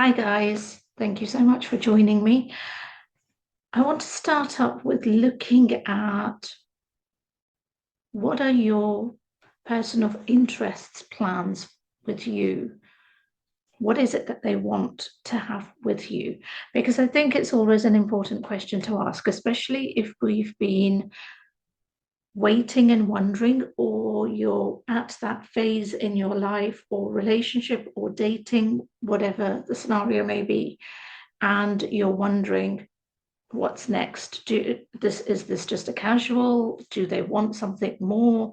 Hi guys, thank you so much for joining me. I want to start up with looking at what are your person of interests plans with you? What is it that they want to have with you? Because I think it's always an important question to ask, especially if we've been waiting and wondering, or you're at that phase in your life or relationship or dating, whatever the scenario may be, and you're wondering what's next. Is this just a casual? Do they want something more?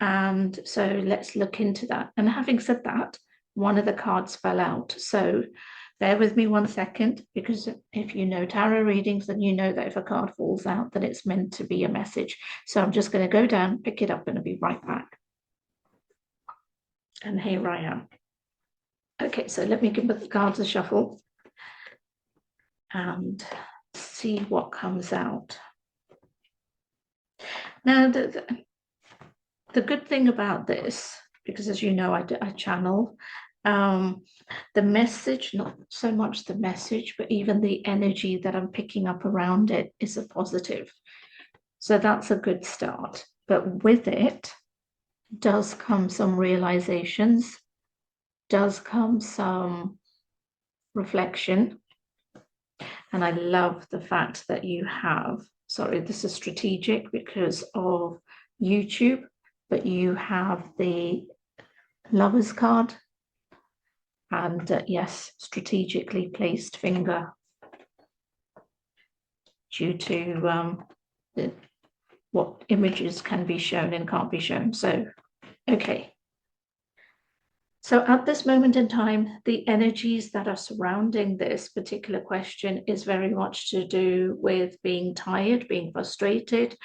And so let's look into that. And having said that, one of the cards fell out. So bear with me 1 second, because if you know tarot readings, then you know that if a card falls out, then it's meant to be a message. So I'm just going to go down, pick it up, and I'll be right back. And here I am. Okay, so let me give the cards a shuffle and see what comes out. Now, the good thing about this, because as you know, I channel, the message, not so much the message, but even the energy that I'm picking up around it is a positive. So that's a good start. But with it does come some realizations, does come some reflection. And I love the fact that you have, sorry, this is strategic because of YouTube, but you have the Lover's card and yes, strategically placed finger due to what images can be shown and can't be shown. So, okay. So at this moment in time, the energies that are surrounding this particular question is very much to do with being tired, being frustrated,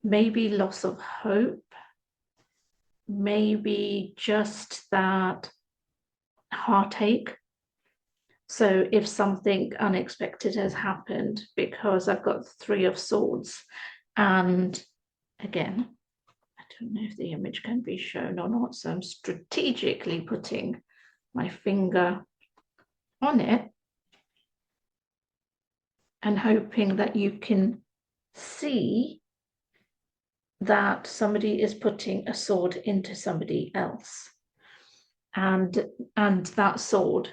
maybe loss of hope, maybe just that heartache. So if something unexpected has happened, because I've got Three of Swords, and again, I don't know if the image can be shown or not, so I'm strategically putting my finger on it and hoping that you can see that somebody is putting a sword into somebody else. And that sword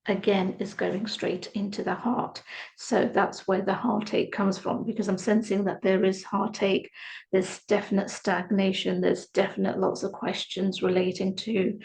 again is going straight into the heart. So that's where the heartache comes from, because I'm sensing that there is heartache, there's definite stagnation, there's definite lots of questions relating to